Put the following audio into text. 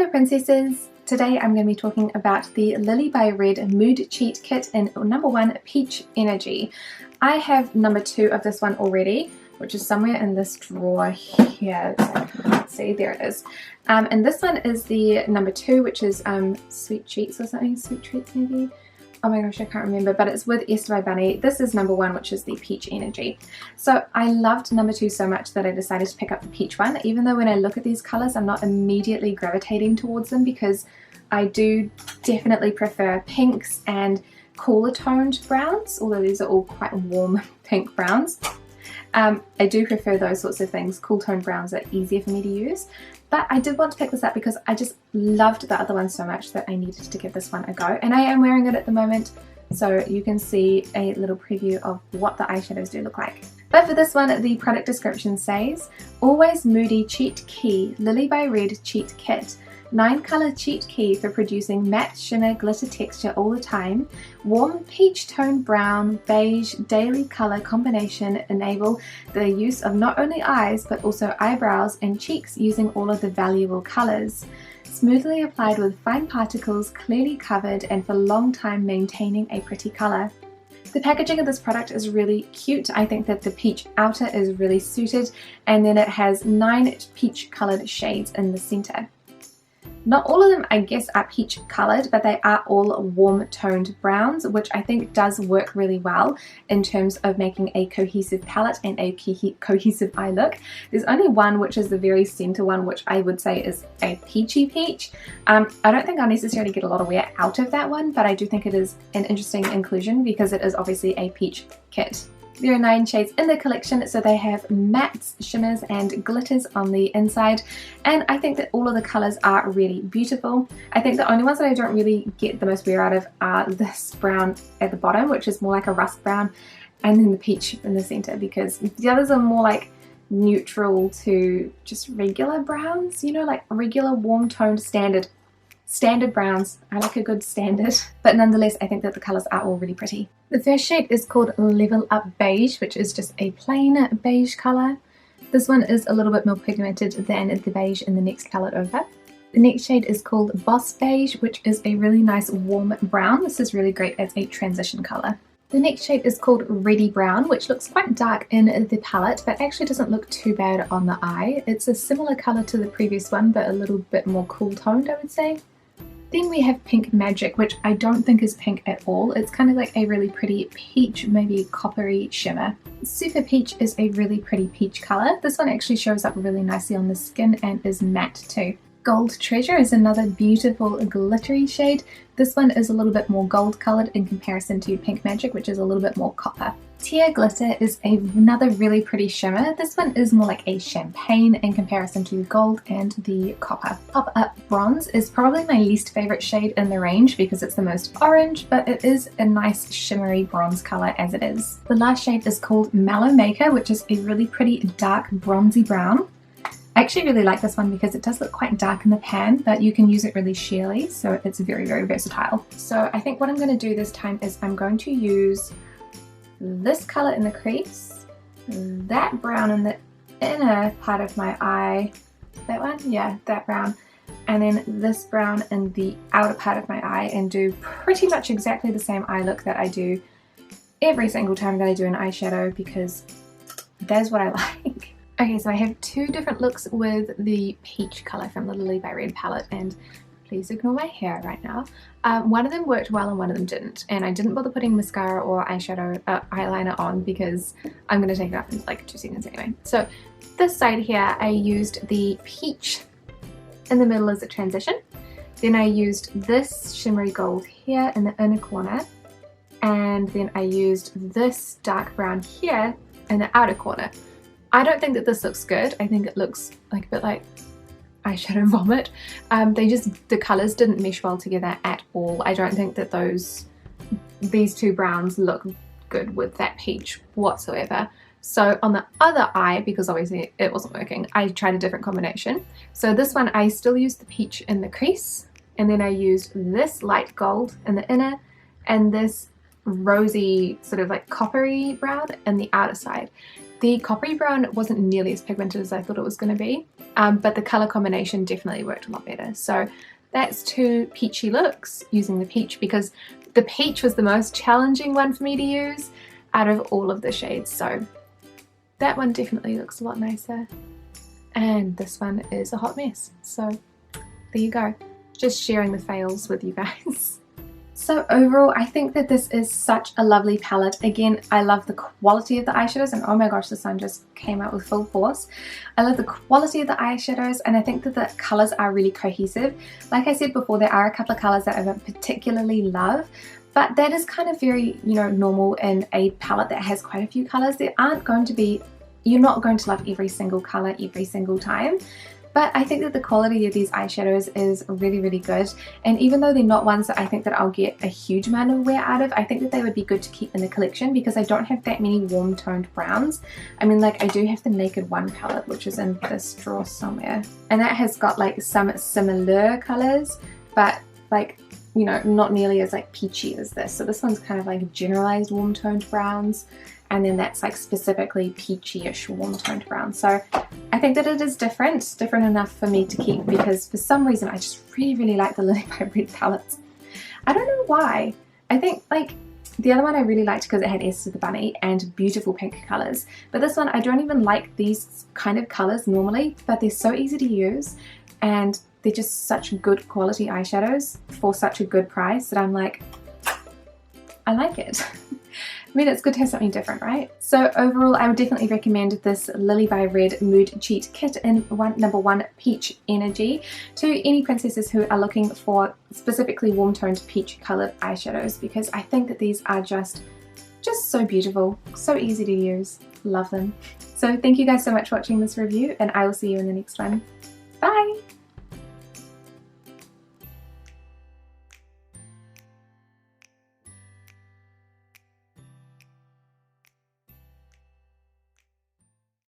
princesses! Today I'm going to be talking about the Lilybyred Mood Cheat Kit in number 1 Peach Energy. I have number 2 of this one already, which is somewhere in this drawer here. Let's see, there it is. And this one is the number 2, which is Sweet Treats or something, Sweet Treats maybe? Oh my gosh, I can't remember, but it's with Esther by Bunny. This is number 1, which is the Peach Energy. So I loved number 2 so much that I decided to pick up the peach one, even though when I look at these colours, I'm not immediately gravitating towards them because I do definitely prefer pinks and cooler toned browns, although these are all quite warm pink browns. I do prefer those sorts of things. Cool toned browns are easier for me to use. But I did want to pick this up because I just loved the other one so much that I needed to give this one a go. And I am wearing it at the moment, so you can see a little preview of what the eyeshadows do look like. But for this one, the product description says, Always Moody Cheat Key Lilybyred Cheat Kit. 9-color cheat key for producing matte shimmer glitter texture all the time. Warm peach tone brown beige daily color combination enable the use of not only eyes but also eyebrows and cheeks using all of the valuable colors. Smoothly applied with fine particles, clearly covered, and for long time maintaining a pretty color. The packaging of this product is really cute. I think that the peach outer is really suited, and then it has 9 peach colored shades in the center. Not all of them, I guess, are peach coloured, but they are all warm toned browns, which I think does work really well in terms of making a cohesive palette and a cohesive eye look. There's only one, which is the very centre one, which I would say is a peachy peach. I don't think I'll necessarily get a lot of wear out of that one, but I do think it is an interesting inclusion because it is obviously a peach kit. There are 9 shades in the collection, so they have mattes, shimmers and glitters on the inside, and I think that all of the colours are really beautiful. I think the only ones that I don't really get the most wear out of are this brown at the bottom, which is more like a rust brown, and then the peach in the centre, because the others are more like neutral to just regular browns, you know, like regular warm toned standard browns. I like a good standard, but nonetheless I think that the colours are all really pretty. The first shade is called Level Up Beige, which is just a plain beige colour. This one is a little bit more pigmented than the beige in the next palette over. The next shade is called Boss Beige, which is a really nice warm brown. This is really great as a transition colour. The next shade is called Ready Brown, which looks quite dark in the palette, but actually doesn't look too bad on the eye. It's a similar colour to the previous one, but a little bit more cool toned, I would say. Then we have Pink Magic, which I don't think is pink at all. It's kind of like a really pretty peach, maybe coppery shimmer. Super Peach is a really pretty peach colour. This one actually shows up really nicely on the skin and is matte too. Gold Treasure is another beautiful glittery shade. This one is a little bit more gold coloured in comparison to Pink Magic, which is a little bit more copper. Tear Glitter is another really pretty shimmer. This one is more like a champagne in comparison to gold and the copper. Pop Up Bronze is probably my least favourite shade in the range because it's the most orange, but it is a nice shimmery bronze colour as it is. The last shade is called Mallow Maker, which is a really pretty dark bronzy brown. I actually really like this one because it does look quite dark in the pan, but you can use it really sheerly, so it's very, very versatile. So I think what I'm going to do this time is I'm going to use this colour in the crease, that brown in the inner part of my eye, that one? Yeah, that brown, and then this brown in the outer part of my eye, and do pretty much exactly the same eye look that I do every single time that I do an eyeshadow because that's what I like. Okay, so I have 2 different looks with the peach colour from the Lilybyred palette, and please ignore my hair right now. One of them worked well and one of them didn't, and I didn't bother putting mascara or eyeliner on because I'm going to take it off in like 2 seconds anyway. So this side here I used the peach in the middle as a transition. Then I used this shimmery gold here in the inner corner, and then I used this dark brown here in the outer corner. I don't think that this looks good. I think it looks like a bit like eyeshadow vomit. The colours didn't mesh well together at all. I don't think that these 2 browns look good with that peach whatsoever. So on the other eye, because obviously it wasn't working, I tried a different combination. So this one I still used the peach in the crease, and then I used this light gold in the inner and this rosy sort of like coppery brown in the outer side. The coppery brown wasn't nearly as pigmented as I thought it was going to be. but the colour combination definitely worked a lot better. So that's 2 peachy looks using the peach, because the peach was the most challenging one for me to use out of all of the shades. So that one definitely looks a lot nicer. And this one is a hot mess. So there you go. Just sharing the fails with you guys. So overall, I think that this is such a lovely palette. Again, I love the quality of the eyeshadows, and oh my gosh, the sun just came out with full force. I love the quality of the eyeshadows, and I think that the colours are really cohesive. Like I said before, there are a couple of colours that I don't particularly love, but that is kind of very, you know, normal in a palette that has quite a few colours. There aren't going to be, you're not going to love every single colour every single time. But I think that the quality of these eyeshadows is really, really good. And even though they're not ones that I think that I'll get a huge amount of wear out of, I think that they would be good to keep in the collection because I don't have that many warm toned browns. I mean, like, I do have the Naked One palette, which is in this drawer somewhere. And that has got like some similar colours, but like, you know, not nearly as like peachy as this. So this one's kind of like generalized warm toned browns. And then that's like specifically peachy-ish warm toned brown. So I think that it is different enough for me to keep, because for some reason I just really, really like the Lilybyred palettes. I don't know why. I think like the other one I really liked because it had Esther the Bunny and beautiful pink colours. But this one, I don't even like these kind of colours normally, but they're so easy to use and they're just such good quality eyeshadows for such a good price that I'm like, I like it. I mean, it's good to have something different, right? So overall, I would definitely recommend this Lilybyred Mood Cheat Kit in number 1 Peach Energy to any princesses who are looking for specifically warm-toned peach coloured eyeshadows, because I think that these are just so beautiful, so easy to use. Love them. So thank you guys so much for watching this review, and I will see you in the next one. Bye!